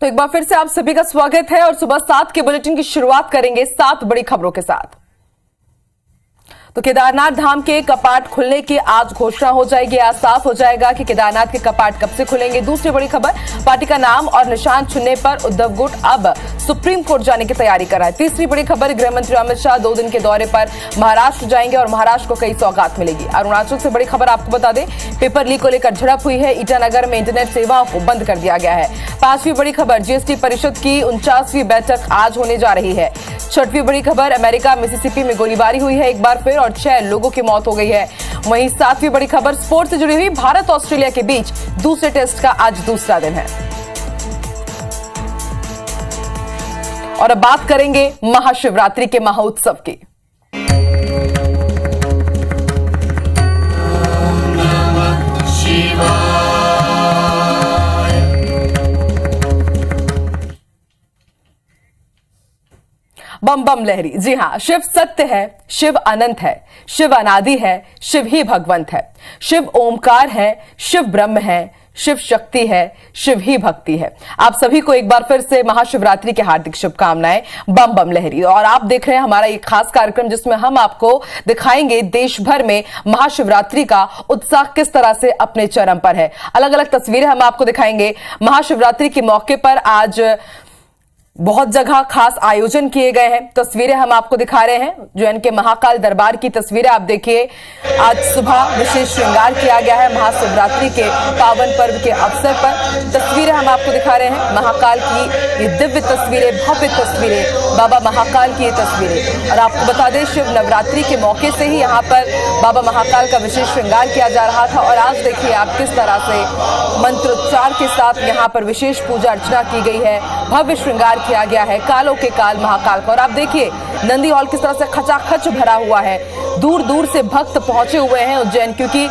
तो एक बार फिर से आप सभी का स्वागत है और सुबह 7 के बुलेटिन की शुरुआत करेंगे 7 बड़ी खबरों के साथ। तो केदारनाथ धाम के कपाट खुलने की आज घोषणा हो जाएगी। आज साफ हो जाएगा कि केदारनाथ के कपाट कब से खुलेंगे। दूसरी बड़ी खबर, पार्टी का नाम और निशान चुनने पर उद्धव गुट अब सुप्रीम कोर्ट जाने की तैयारी कर रहा है। तीसरी बड़ी खबर, गृह मंत्री अमित शाह 2 दिन के दौरे पर महाराष्ट्र जाएंगे और महाराष्ट्र को कई सौगात मिलेगी। अरुणाचल से बड़ी खबर आपको बता दें, पेपर लीक को लेकर झड़प हुई है। ईटानगर में इंटरनेट सेवाओं को बंद कर दिया गया है। 5वीं बड़ी खबर, जीएसटी परिषद की 49वीं बैठक आज होने जा रही है। 6वीं बड़ी खबर, अमेरिका मिसिसिपी में गोलीबारी हुई है एक बार फिर और 6 लोगों की मौत हो गई है। वहीं 7वीं बड़ी खबर, स्पोर्ट्स से जुड़ी हुई, भारत ऑस्ट्रेलिया के बीच दूसरे टेस्ट का आज दूसरा दिन है। और अब बात करेंगे महाशिवरात्रि के महोत्सव की। बम बम लहरी। जी हां, शिव सत्य है, शिव अनंत है, शिव अनादि है, शिव ही भगवंत है, शिव ओमकार है, शिव ब्रह्म है, शिव शक्ति है, शिव ही भक्ति है। आप सभी को एक बार फिर से महाशिवरात्रि की हार्दिक शुभकामनाएं। बम बम लहरी। और आप देख रहे हैं हमारा एक खास कार्यक्रम जिसमें हम आपको दिखाएंगे देश भर में महाशिवरात्रि का उत्साह किस तरह से अपने चरम पर है। अलग अलग तस्वीरें हम आपको दिखाएंगे। महाशिवरात्रि के मौके पर आज बहुत जगह खास आयोजन किए गए हैं। तस्वीरें हम आपको दिखा रहे हैं जो इनके महाकाल दरबार की तस्वीरें आप देखिए। आज सुबह विशेष श्रृंगार किया गया है महाशिवरात्रि के पावन पर्व के अवसर पर। तस्वीरें हम आपको दिखा रहे हैं महाकाल की, ये दिव्य तस्वीरें, भव्य तस्वीरें, बाबा महाकाल की ये तस्वीरें। और आपको बता दें, शिव नवरात्रि के मौके से ही यहाँ पर बाबा महाकाल का विशेष श्रृंगार किया जा रहा था। और आज देखिए आप किस तरह से मंत्रोच्चार के साथ यहाँ पर विशेष पूजा अर्चना की गई है, भव्य श्रृंगार किया गया है कालों के काल महाकाल को। और आप देखिए नंदी हॉल किस तरह से खचाखच भरा हुआ है। दूर दूर से भक्त पहुंचे हुए हैं उज्जैन, क्योंकि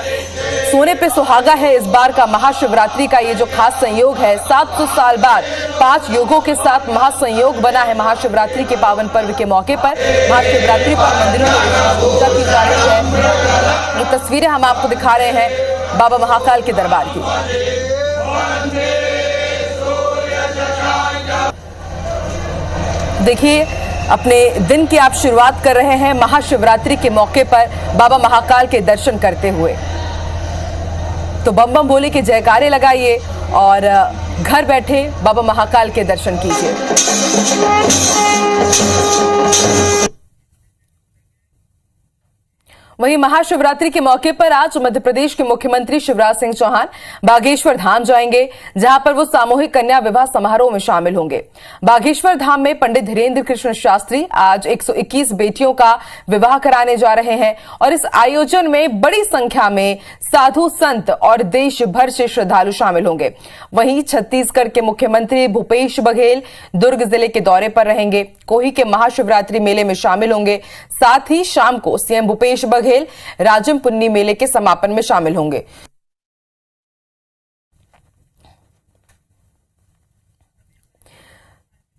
सोने पे सुहागा है इस बार का महाशिवरात्रि का ये जो खास संयोग है। 700 साल बाद 5 योगों के साथ महासंयोग बना है महाशिवरात्रि के पावन पर्व के मौके पर। महाशिवरात्रि पर मंदिरों में पूजा की जा रही है। ये तस्वीरें हम आपको दिखा रहे हैं बाबा महाकाल के दरबार की। देखिए अपने दिन की आप शुरुआत कर रहे हैं महाशिवरात्रि के मौके पर बाबा महाकाल के दर्शन करते हुए। तो बम बम बोले के जयकारे लगाइए और घर बैठे बाबा महाकाल के दर्शन कीजिए। वहीं महाशिवरात्रि के मौके पर आज मध्य प्रदेश के मुख्यमंत्री शिवराज सिंह चौहान बागेश्वर धाम जाएंगे, जहां पर वो सामूहिक कन्या विवाह समारोह में शामिल होंगे। बागेश्वर धाम में पंडित धीरेन्द्र कृष्ण शास्त्री आज 121 बेटियों का विवाह कराने जा रहे हैं और इस आयोजन में बड़ी संख्या में साधु संत और देश भर से श्रद्धालु शामिल होंगे। वहीं छत्तीसगढ़ के मुख्यमंत्री भूपेश बघेल दुर्ग जिले के दौरे पर रहेंगे, कोही के महाशिवरात्रि मेले में शामिल होंगे। साथ ही शाम को सीएम भूपेश बघेल राजम पुन्नी मेले के समापन में शामिल होंगे।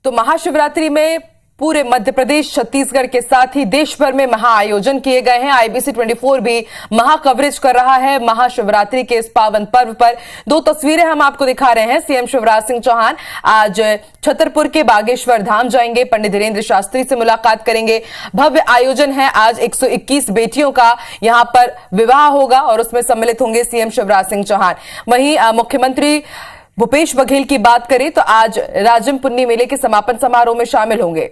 तो महाशिवरात्रि में पूरे मध्य प्रदेश, छत्तीसगढ़ के साथ ही देश भर में महाआयोजन किए गए हैं। आईबीसी 24 भी महा कवरेज कर रहा है महाशिवरात्रि के इस पावन पर्व पर। 2 तस्वीरें हम आपको दिखा रहे हैं। सीएम शिवराज सिंह चौहान आज छतरपुर के बागेश्वर धाम जाएंगे, पंडित धीरेन्द्र शास्त्री से मुलाकात करेंगे। भव्य आयोजन है, आज 121 बेटियों का यहां पर विवाह होगा और उसमें सम्मिलित होंगे सीएम शिवराज सिंह चौहान। वहीं मुख्यमंत्री भूपेश बघेल की बात करें तो आज राजम पुन्नी मेले के समापन समारोह में शामिल होंगे।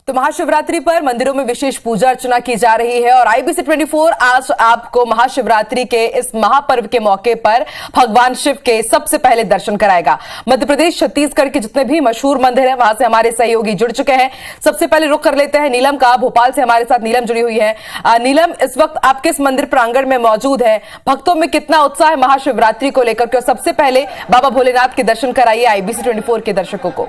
तो महाशिवरात्रि पर मंदिरों में विशेष पूजा अर्चना की जा रही है और आईबीसी 24 आज आपको महाशिवरात्रि के इस महापर्व के मौके पर भगवान शिव के सबसे पहले दर्शन कराएगा। मध्य प्रदेश, छत्तीसगढ़ के जितने भी मशहूर मंदिर हैं वहां से हमारे सहयोगी जुड़ चुके हैं। सबसे पहले रुख कर लेते हैं नीलम का। भोपाल से हमारे साथ नीलम जुड़ी हुई है। नीलम, इस वक्त आप किस मंदिर प्रांगण में मौजूद है? भक्तों में कितना उत्साह है महाशिवरात्रि को लेकर के? सबसे पहले बाबा भोलेनाथ के दर्शन कराइए आईबीसी 24 के दर्शकों को।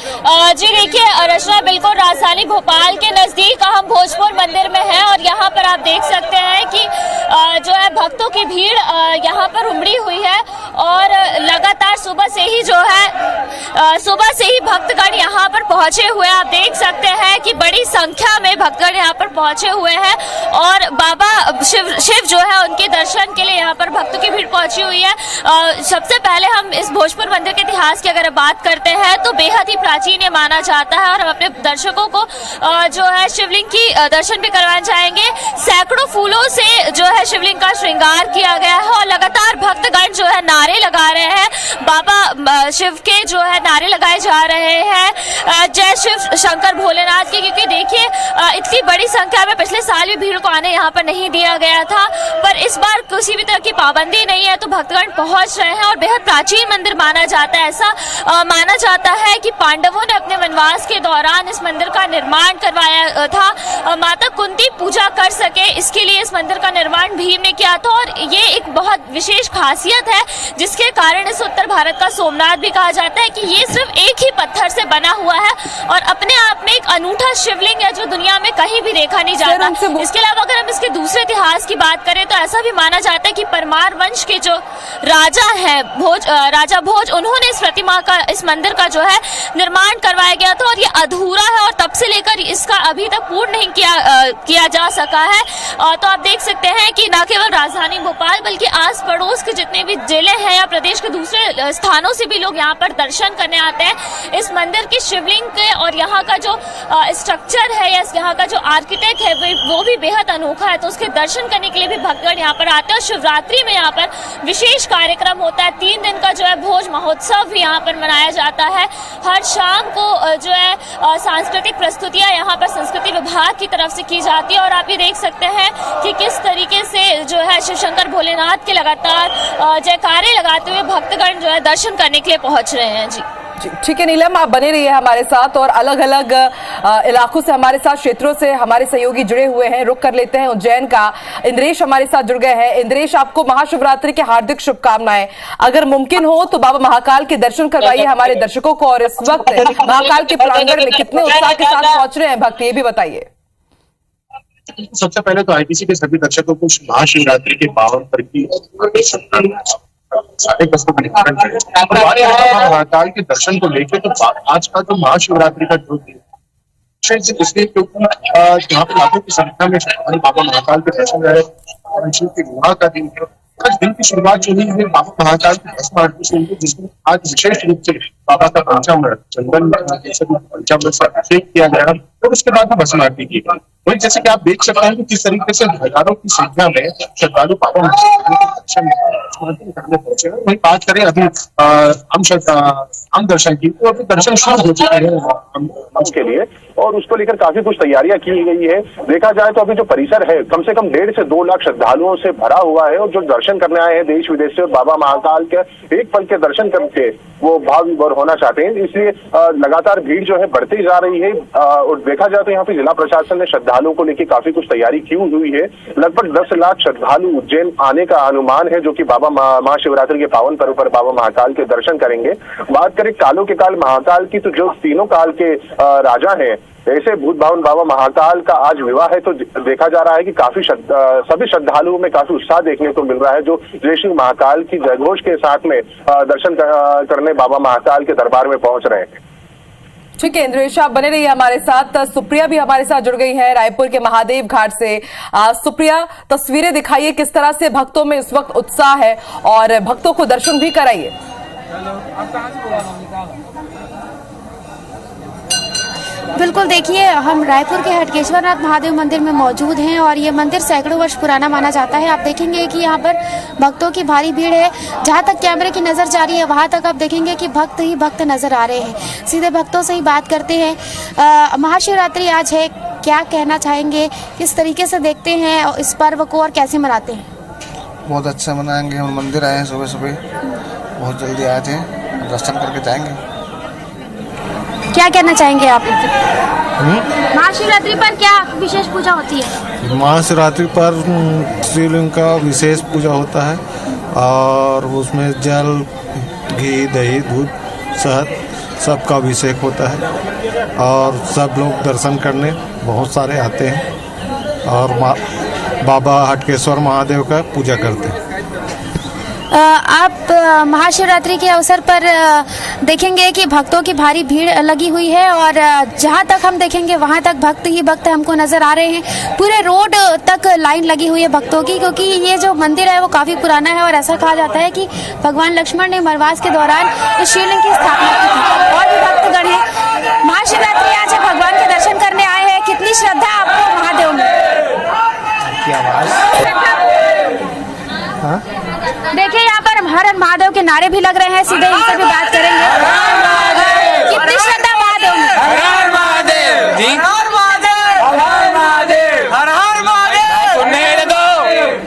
जी देखिए, रचना बिल्कुल राजधानी भोपाल के नजदीक हम भोजपुर मंदिर में है और यहाँ पर आप देख सकते हैं कि जो है भक्तों की भीड़ यहाँ पर उमड़ी हुई है और लगातार सुबह से ही जो है सुबह से ही भक्तगण यहाँ पर पहुंचे हुए हैं। आप देख सकते हैं कि बड़ी संख्या में भक्तगण यहाँ पर पहुंचे हुए हैं और बाबा शिव जो है उनके दर्शन के लिए यहाँ पर भक्तों की भीड़ पहुंची हुई है। सबसे पहले हम इस भोजपुर मंदिर के इतिहास की अगर बात करते हैं तो बेहद ही प्राचीन ये माना जाता है और हम अपने दर्शकों को जो है शिवलिंग की दर्शन भी करवाना चाहेंगे। सैकड़ों फूलों से जो है शिवलिंग का श्रृंगार किया गया है और लगातार भक्तगण जो है नारे लगा रहे हैं, बाबा शिव के जो है नारे लगाए जा रहे हैं, जय शिव शंकर भोलेनाथ के। क्योंकि देखिए इतनी बड़ी संख्या में पिछले साल भी भीड़ को आने यहाँ पर नहीं दिया गया था, पर इस बार किसी भी तरह की पाबंदी नहीं है तो भक्तगण पहुंच रहे हैं और बेहद प्राचीन मंदिर माना जाता है। ऐसा माना जाता है कि पांडवों ने अपने वनवास के दौरान इस मंदिर का निर्माण करवाया था, माता कुंती पूजा कर सके इसके लिए इस मंदिर का निर्माण भीम ने किया था और ये एक बहुत विशेष खासियत है जिसके कारण इस उत्तर भारत का सोमनाथ भी कहा जाता है कि ये सिर्फ एक ही पत्थर से बना हुआ है और अपने आप में एक अनूठा शिवलिंग है जो दुनिया में कहीं भी देखा नहीं जाता। इसके अलावा अगर हम इसके दूसरे इतिहास की बात करें तो ऐसा भी माना जाता है कि परमार वंश के जो राजा है राजा भोज, उन्होंने इस प्रतिमा का इस मंदिर का जो है निर्माण करवाया गया था और ये अधूरा है और तब से लेकर इसका अभी तक पूर्ण नहीं किया जा सका है। तो आप देख सकते हैं कि न केवल राजधानी भोपाल बल्कि आस पड़ोस के जितने भी जिले हैं या प्रदेश के दूसरे स्थानों से भी लोग यहाँ पर दर्शन करने आते हैं। इस मंदिर के शिवलिंग के और यहाँ का जो स्ट्रक्चर है या यहाँ का जो आर्किटेक्ट है वो भी बेहद अनोखा है, तो उसके दर्शन करने के लिए भी भक्तगण यहाँ पर आते हैं। शिवरात्रि में यहाँ पर विशेष कार्यक्रम होता है, 3 दिन का जो है भोज महोत्सव भी यहाँ पर मनाया जाता है। हर शाम को जो है सांस्कृतिक प्रस्तुतियाँ यहाँ पर संस्कृति विभाग की तरफ से की जाती है और आप ये देख सकते हैं कि किस तरीके से जो है शिव शंकर भोलेनाथ के लगातार जयकारे लगाते हुए भक्तगण जो है दर्शन करने के लिए पहुंच रहे हैं। जी ठीक है नीलम, आप बने रहिए हमारे साथ और अलग अलग इलाकों से हमारे साथ क्षेत्रों से हमारे सहयोगी जुड़े हुए हैं। रुक कर लेते हैं उज्जैन का। इंद्रेश हमारे साथ जुड़ गए हैं। इंद्रेश, आपको महाशिवरात्रि की हार्दिक शुभकामनाएं। अगर मुमकिन हो तो बाबा महाकाल के दर्शन करवाइए हमारे दर्शकों को और इस वक्त महाकाल के प्रांगण में कितने उत्साह के साथ पहुंच रहे हैं भक्त, ये भी बताइए। सबसे पहले तो आईपीसी के सभी दर्शकों को महाशिवरात्रि के पावन पर्व की महाकाल के दर्शन को लेकर तो आज का जो महाशिवरात्रि का जो इसलिए क्योंकि यहाँ पे लाखों की संख्या में बाबा महाकाल के दर्शन रहे और शिव के विवाह का दिन है। आज दिन की शुरुआत जो हुई है बाबा महाकाल की 10 आरती से हुई, जिसमें आज विशेष रूप से बाबा का पंचामृत चंदन पंचामृत से अभिषेक किया गया और उसके बाद भस्म आरती की गई। वही जैसे कि आप देख सकते हैं कि किस तरीके से हजारों की संख्या में श्रद्धालु बाबा दर्शन करने पहुंचे हैं। वही बात करें अभी हम दर्शन की तो अभी दर्शन शुरू हो चुके हैं के लिए और उसको लेकर काफी कुछ तैयारियां की गई है। देखा जाए तो अभी जो परिसर है कम से कम 1.5 से 2 लाख श्रद्धालुओं से भरा हुआ है और जो दर्शन करने आए हैं देश विदेश से और बाबा महाकाल के एक पल के दर्शन करके वो भाव विभोर होना चाहते हैं, इसलिए लगातार भीड़ जो है बढ़ती जा रही है। और देखा जाए तो यहाँ पे जिला प्रशासन ने श्रद्धालुओं को लेकर काफी कुछ तैयारी की हुई है। लगभग 10 लाख श्रद्धालु उज्जैन आने का अनुमान है जो कि बाबा महाशिवरात्रि के पावन पर्व पर बाबा महाकाल के दर्शन करेंगे। बात करें कालों के काल महाकाल की तो जो तीनों काल के राजा हैं ऐसे भूत भावन बाबा महाकाल का आज विवाह है, तो देखा जा रहा है कि काफी सभी श्रद्धालुओं में काफी उत्साह देखने को मिल रहा है जो जय श्री महाकाल की जयघोष के साथ में दर्शन करने बाबा महाकाल के दरबार में पहुंच रहे हैं। ठीक है इंद्रेश, आप बने रहिए हमारे साथ। सुप्रिया भी हमारे साथ जुड़ गई है रायपुर के महादेव घाट से। सुप्रिया, तस्वीरें दिखाइए किस तरह से भक्तों में इस वक्त उत्साह है और भक्तों को दर्शन भी कराइए। बिल्कुल, देखिए हम रायपुर के हटकेश्वरनाथ महादेव मंदिर में मौजूद हैं और ये मंदिर सैकड़ों वर्ष पुराना माना जाता है। आप देखेंगे कि यहाँ पर भक्तों की भारी भीड़ है। जहाँ तक कैमरे की नज़र जा रही है वहाँ तक आप देखेंगे कि भक्त ही भक्त नज़र आ रहे हैं। सीधे भक्तों से ही बात करते हैं। महाशिवरात्रि आज है, क्या कहना चाहेंगे, किस तरीके से देखते हैं इस पर्व को और कैसे मनाते हैं? बहुत अच्छा मनाएंगे। हम मंदिर आए हैं सुबह सुबह, बहुत जल्दी आए थे, दर्शन करके जाएंगे। क्या कहना चाहेंगे आप? महाशिवरात्रि पर क्या विशेष पूजा होती है? महाशिवरात्रि पर शिवलिंग का विशेष पूजा होता है और उसमें जल, घी, दही, दूध, शहद सबका अभिषेक होता है और सब लोग दर्शन करने बहुत सारे आते हैं और बाबा हटकेश्वर महादेव का पूजा करते हैं। आप महाशिवरात्रि के अवसर पर देखेंगे कि भक्तों की भारी भीड़ लगी हुई है और जहां तक हम देखेंगे वहां तक भक्त ही भक्त हमको नजर आ रहे हैं। पूरे रोड तक लाइन लगी हुई है भक्तों की, क्योंकि ये जो मंदिर है वो काफी पुराना है और ऐसा कहा जाता है कि भगवान लक्ष्मण ने वनवास के दौरान इस शिवलिंग की स्थापना की थी। और भी भक्तगण है महाशिवरात्रि आज भगवान के दर्शन करने आए हैं। कितनी श्रद्धा आपको महादेव में? देखिए यहाँ पर हर हर महादेव के नारे भी लग रहे हैं, सीधे इनसे भी बात करेंगे। कितनी श्रद्धा महादेव में? हर हर महादेव जी, हर महादेव, हर महादेव, हर हर महादेव, सुनने दो,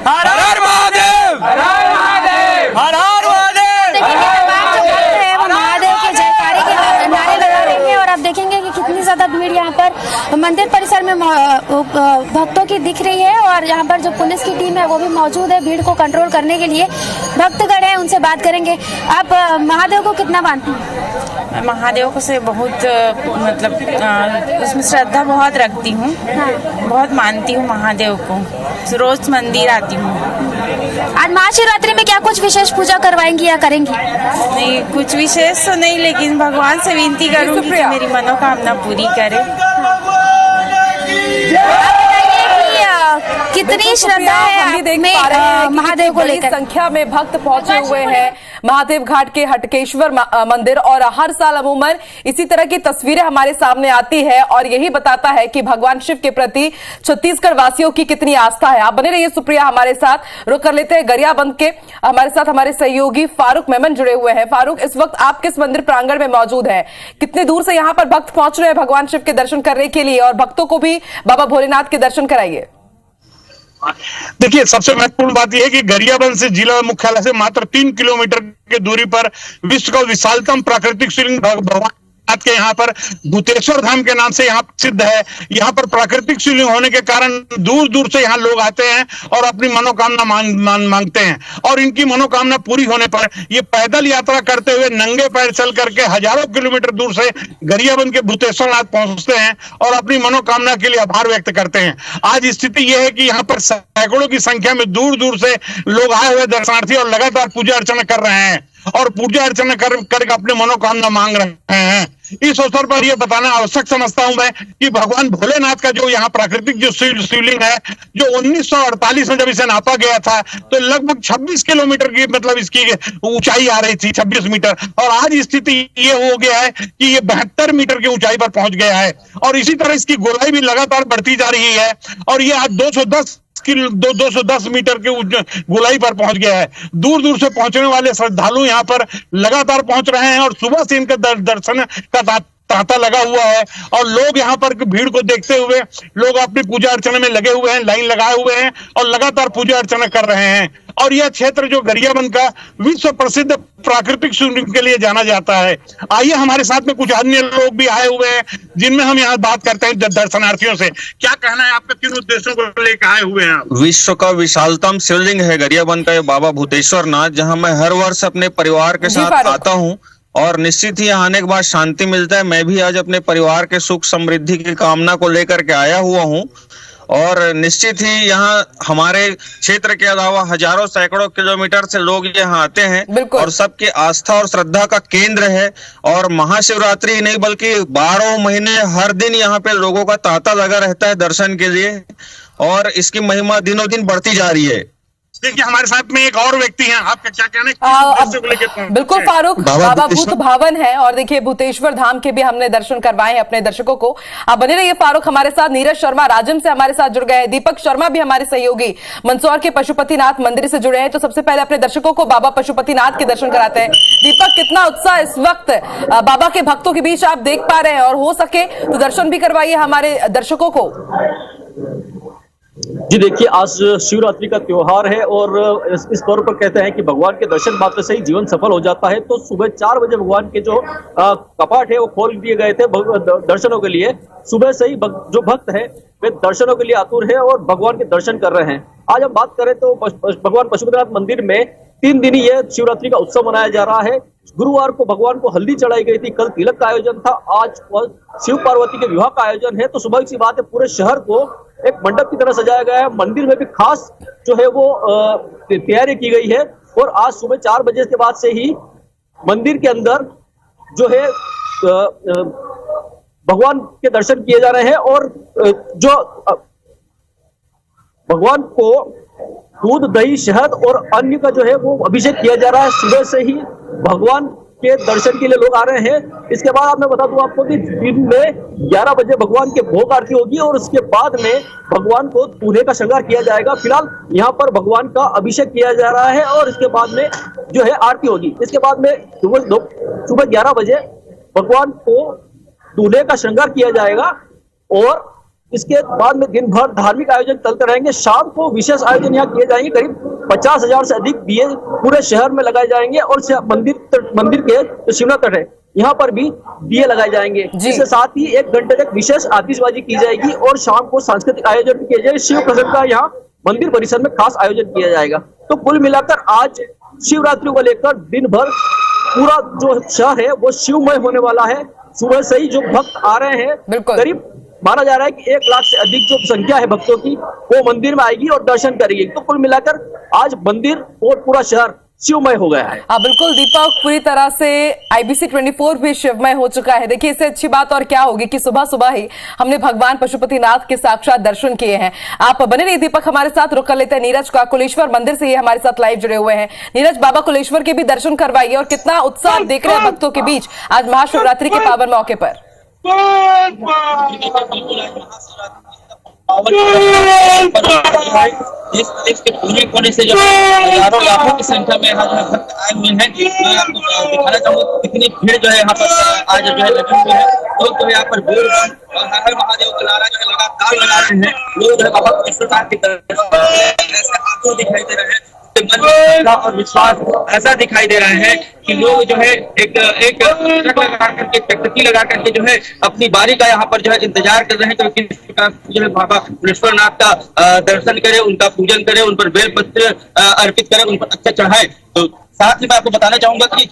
हर हर महादेव, हर हर महादेव, हर हर महादेव। देखिए तमाम जो भक्त है वो महादेव के जयकारे के नारे लगा रहे हैं और आप देखेंगे कि कितनी ज्यादा भीड़ यहाँ पर मंदिर परिसर में भक्तों की दिख रही है और यहाँ पर जो पुलिस की टीम है वो भी मौजूद है भीड़ को कंट्रोल करने के लिए। भक्तगण है उनसे बात करेंगे। आप महादेव को कितना मानते हैं? मैं महादेव को से बहुत मतलब उसमें श्रद्धा बहुत रखती हूँ। बहुत मानती हूँ महादेव को, रोज मंदिर आती हूँ। आज महाशिवरात्रि में क्या कुछ विशेष पूजा करवाएंगी या करेंगी? नहीं, कुछ विशेष तो नहीं, लेकिन भगवान से विनती करूँगी कि मेरी मनोकामना पूरी करे। कितनी श्रद्धा है महादेव को लेकर? संख्या में भक्त पहुंचे हुए हैं महादेव घाट के हटकेश्वर मंदिर और हर साल अमूमन इसी तरह की तस्वीरें हमारे सामने आती है और यही बताता है कि भगवान शिव के प्रति छत्तीसगढ़ वासियों की कितनी आस्था है। आप बने रहिए सुप्रिया हमारे साथ। रुक कर लेते हैं गरियाबंद के हमारे साथ हमारे सहयोगी फारूक मेमन जुड़े हुए हैं। फारूक, इस वक्त आप किस मंदिर प्रांगण में मौजूद है? कितने दूर से यहाँ पर भक्त पहुंच रहे हैं भगवान शिव के दर्शन करने के लिए और भक्तों को भी बाबा भोलेनाथ के दर्शन कराइए। देखिए, सबसे महत्वपूर्ण बात यह है कि गरियाबंद से जिला मुख्यालय से मात्र 3 किलोमीटर की दूरी पर विश्व का विशालतम प्राकृतिक शिवलिंग भगवान के यहाँ पर भूतेश्वर धाम के नाम से यहाँ प्रसिद्ध है। यहाँ पर प्राकृतिक शिवलिंग होने के कारण दूर दूर से यहाँ लोग आते हैं और अपनी मनोकामना मांगते हैं और इनकी मनोकामना पूरी होने पर ये पैदल यात्रा करते हुए नंगे पैर चल करके हजारों किलोमीटर दूर से गरियाबंद के भूतेश्वर नाथ पहुंचते हैं और अपनी मनोकामना के लिए आभार व्यक्त करते हैं। आज स्थिति यह है कि यहाँ पर सैकड़ों की संख्या में दूर दूर से लोग आए हुए दर्शनार्थी और लगातार पूजा अर्चना कर रहे हैं और पूजा अर्चना कर अपनी मनोकामना मांग रहे हैं। इस अवसर पर यह बताना आवश्यक समझता हूं मैं कि भगवान भोलेनाथ का जो यहाँ प्राकृतिक जो शिवलिंग है, जो 1948 में जब इसे नापा गया था तो लगभग 26 किलोमीटर की मतलब इसकी ऊंचाई आ रही थी, 26 मीटर, और आज स्थिति ये हो गया है कि ये 72 मीटर की ऊंचाई पर पहुंच गया है और इसी तरह इसकी गोलाई भी लगातार बढ़ती जा रही है और ये आज 210 मीटर के गोलाई पर पहुंच गया है। दूर दूर से पहुंचने वाले श्रद्धालु यहाँ पर लगातार पहुंच रहे हैं और सुबह से इनका दर्शन का तांता लगा हुआ है और लोग यहाँ पर भीड़ को देखते हुए लोग अपनी पूजा अर्चना में लगे हुए हैं, लाइन लगाए हुए हैं और लगातार पूजा अर्चना कर रहे हैं। और यह क्षेत्र जो गरियाबंद का विश्व प्रसिद्ध प्राकृतिक शिवलिंग के लिए जाना जाता है। आइए हमारे साथ में कुछ अन्य लोग भी आए हुए हैं जिनमें हम यहाँ बात करते हैं दर्शनार्थियों से। क्या कहना है आपका, किन उद्देश्यों को लेकर आए हुए हैं? विश्व का विशालतम शिवलिंग है गरियाबंद का ये बाबा भूतेश्वर नाथ, जहाँ मैं हर वर्ष अपने परिवार के साथ आता हूँ और निश्चित ही यहाँ आने के बाद शांति मिलता है। मैं भी आज अपने परिवार के सुख समृद्धि की कामना को लेकर के आया हुआ हूँ और निश्चित ही यहाँ हमारे क्षेत्र के अलावा हजारों सैकड़ों किलोमीटर से लोग यहाँ आते हैं और सबके आस्था और श्रद्धा का केंद्र है। और महाशिवरात्रि नहीं बल्कि 12 महीने हर दिन यहाँ पे लोगों का तांता लगा रहता है दर्शन के लिए और इसकी महिमा दिनों दिन बढ़ती जा रही है। देखिए, हमारे साथ में एक और व्यक्ति हैं, आपका क्या कहना है? बिल्कुल फारूक, बाबा भूत भावन है और देखिए भूतेश्वर धाम के भी हमने दर्शन करवाए हैं अपने दर्शकों को। आप बने रहिए फारूक हमारे साथ। नीरज शर्मा राजम से हमारे साथ जुड़ गए हैं, दीपक शर्मा भी हमारे सहयोगी मंदसौर के पशुपतिनाथ मंदिर से जुड़े हैं। तो सबसे पहले अपने दर्शकों को बाबा पशुपतिनाथ के दर्शन कराते हैं। दीपक, कितना उत्साह इस वक्त बाबा के भक्तों के बीच आप देख पा रहे हैं और हो सके तो दर्शन भी करवाइए हमारे दर्शकों को। जी देखिए, आज शिवरात्रि का त्योहार है और इस पर्व पर कहते हैं कि भगवान के दर्शन मात्र से ही जीवन सफल हो जाता है। तो सुबह 4 बजे भगवान के जो कपाट है वो खोल दिए गए थे दर्शनों के लिए। सुबह से ही जो भक्त हैं वे दर्शनों के लिए आतुर है और भगवान के दर्शन कर रहे हैं। आज हम बात करें तो भगवान पशुपतिनाथ मंदिर में 3 दिन यह शिवरात्रि का उत्सव मनाया जा रहा है। गुरुवार को भगवान को हल्दी चढ़ाई गई थी, कल तिलक का आयोजन था, आज शिव पार्वती के विवाह का आयोजन है। तो सुबह की बात है, पूरे शहर को एक मंडप की तरह सजाया गया है। मंदिर में भी खास जो है वो तैयारी की गई है और आज सुबह 4 बजे के बाद से ही मंदिर के अंदर जो है भगवान के दर्शन किए जा रहे हैं और जो भगवान को दूध, दही, शहद और अन्य का जो है वो अभिषेक किया जा रहा है। सुबह से ही भगवान के दर्शन के लिए लोग आ रहे हैं। इसके बाद आप मैं बता दूं आपको कि दिन में 11 बजे भगवान के भोग आरती होगी और उसके बाद में भगवान को दूल्हे का श्रृंगार किया जाएगा। फिलहाल यहाँ पर भगवान का अभिषेक किया जा रहा है और इसके बाद में जो है आरती होगी। इसके बाद में सुबह 11 बजे भगवान को दूल्हे का श्रृंगार किया जाएगा और इसके बाद में दिन भर धार्मिक आयोजन चलते रहेंगे। शाम को विशेष आयोजन यहाँ किए जाएंगे। करीब 50,000 से अधिक दिए पूरे शहर में लगाए जाएंगे और मंदिर के जो शिवना तट है यहाँ पर भी दिए लगाए जाएंगे। इसके साथ ही 1 घंटे तक विशेष आतिशबाजी की जाएगी और शाम को सांस्कृतिक आयोजन किए जाएंगे। शिव प्रसन्न का यहाँ मंदिर परिसर में खास आयोजन किया जाएगा। तो कुल मिलाकर आज शिवरात्रि को लेकर दिन भर पूरा जो शहर है वो शिवमय होने वाला है। सुबह से ही जो भक्त आ रहे हैं, करीब माना जा रहा है कि 1 लाख से अधिक जो संख्या है भक्तों की वो मंदिर में आएगी और दर्शन करेगी। तो कुल मिलाकर आज मंदिर और पूरा शहर शिवमय हो गया है। हाँ बिल्कुल दीपक, पूरी तरह से IBC 24 भी शिवमय हो चुका है। देखिए इससे अच्छी बात और क्या होगी कि सुबह सुबह ही हमने भगवान पशुपतिनाथ के साक्षात दर्शन किए हैं। आप बने रहिए दीपक, हमारे साथ रुक कर लेते हैं नीरज का। कुलेश्वर मंदिर से ये हमारे साथ लाइव जुड़े हुए हैं। नीरज, बाबा कुलेश्वर के भी दर्शन करवाइए और कितना उत्साह देख रहे हैं भक्तों के बीच आज महाशिवरात्रि के पावन मौके पर। इस प्रदेश के पूर्वी कोने से जो हजारों लाखों की संख्या में यहाँ जो भक्त आए हुए हैं, मैं आपको दिखाना चाहूंगा कितनी भीड़ जो है यहाँ पर आज जो है लगी हुई है। लोग जो है यहाँ पर हर महादेव का नारा जो है लगातार लगा रहे हैं। लोग जो है बाबा कुलेश्वर के दर्शन ऐसे आपको दिखाई दे रहे हैं और विश्वास ऐसा दिखाई दे रहा है कि लोग जो है एक ट्रक लगा करके, टकटकी लगा करके जो है अपनी बारी का यहाँ पर जो है इंतजार कर रहे हैं कि किस प्रकार जो है बाबा कुलेश्वरनाथ का दर्शन करे, उनका पूजन करे, उन पर बेलपत्र अर्पित करे, उन पर अक्षत चढ़ाए। तो साथ ही मैं आपको बताना चाहूंगा कि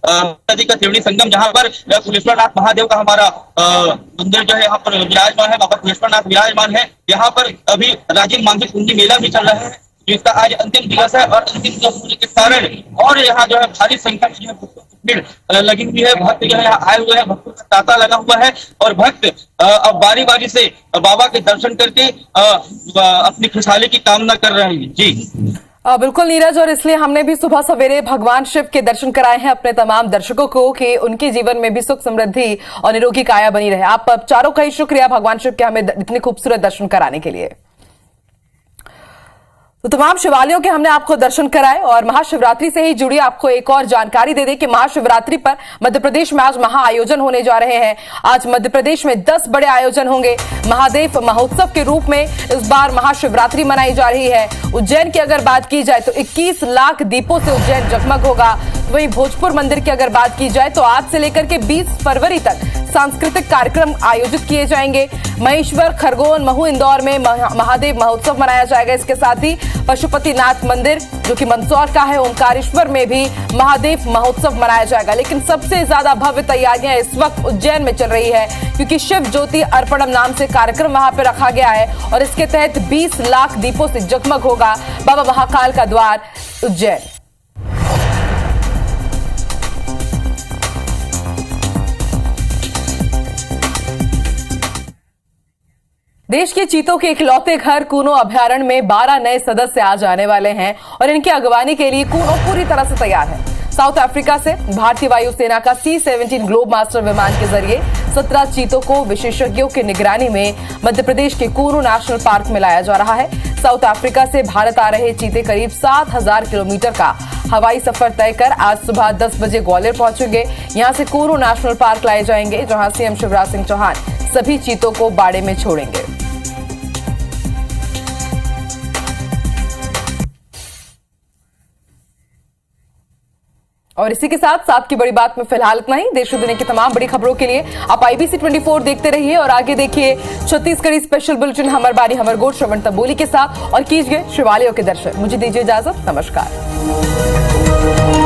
नदी का त्रिवेणी संगम जहाँ पर कुलेश्वरनाथ महादेव का हमारा मंदिर जो है यहाँ पर विराजमान है, बाबा कुलेश्वरनाथ विराजमान है। यहाँ पर अभी राजीव मांझी कुंजी मेला भी चल रहा है जिसका आज अंतिम दिवस है और अंतिम दिवस होने के कारण और यहाँ जो है भारी संख्या में जो है भक्तों की भीड़ लगी हुई है। भक्त जो है यहाँ आए हुए हैं, भक्तों का तांता लगा हुआ है और भक्त अब बारी बारी से बाबा के दर्शन करके अपनी खुशहाली की कामना कर रहे हैं। जी बिल्कुल नीरज, और इसलिए हमने भी सुबह सवेरे भगवान शिव के दर्शन कराए हैं अपने तमाम दर्शकों को कि उनके जीवन में भी सुख, समृद्धि और निरोगी काया बनी रहे। आप चारों का ही शुक्रिया भगवान शिव के हमें इतने खूबसूरत दर्शन कराने के लिए। तो तमाम शिवालयों के हमने आपको दर्शन कराए और महाशिवरात्रि से ही जुड़ी आपको एक और जानकारी दे दें कि महाशिवरात्रि पर मध्य प्रदेश में आज महा आयोजन होने जा रहे हैं। आज मध्य प्रदेश में 10 बड़े आयोजन होंगे। महादेव महोत्सव के रूप में इस बार महाशिवरात्रि मनाई जा रही है। उज्जैन की अगर बात की जाए तो 21 लाख दीपों से उज्जैन जगमग होगा। वहीं भोजपुर मंदिर की अगर बात की जाए तो आज से लेकर के 20 फरवरी तक सांस्कृतिक कार्यक्रम आयोजित किए जाएंगे। महेश्वर, खरगोन, महू, इंदौर में महादेव महोत्सव मनाया जाएगा। इसके साथ ही पशुपतिनाथ मंदिर जो कि मंदसौर का है, ओमकारेश्वर में भी महादेव महोत्सव मनाया जाएगा। लेकिन सबसे ज्यादा भव्य तैयारियां इस वक्त उज्जैन में चल रही है क्योंकि शिव ज्योति अर्पणम नाम से कार्यक्रम वहां पर रखा गया है और इसके तहत 20 लाख दीपों से जगमग होगा बाबा महाकाल का द्वार उज्जैन। देश के चीतों के इकलौते घर कूनो अभयारण्य में 12 नए सदस्य आ जाने वाले हैं और इनकी अगवानी के लिए कूनो पूरी तरह से तैयार है। साउथ अफ्रीका से भारतीय वायुसेना का C-17 ग्लोब मास्टर विमान के जरिए 17 चीतों को विशेषज्ञों की निगरानी में मध्य प्रदेश के कूनो नेशनल पार्क में लाया जा रहा है। साउथ अफ्रीका से भारत आ रहे चीते करीब 7,000 किलोमीटर का हवाई सफर तय कर आज सुबह 10 बजे ग्वालियर पहुंचेंगे। यहां से कूनो नेशनल पार्क लाए जाएंगे जहां CM शिवराज सिंह चौहान सभी चीतों को बाड़े में छोड़ेंगे। और इसी के साथ साथ की बड़ी बात में फिलहाल इतना ही। देश और दुनिया की तमाम बड़ी खबरों के लिए आप IBC 24 देखते रहिए और आगे देखिए छत्तीसगढ़ी स्पेशल बुलेटिन हमर बारी हमर गोट श्रवण तंबोली के साथ और कीजिए शिवालयों के दर्शन। मुझे दीजिए इजाजत, नमस्कार।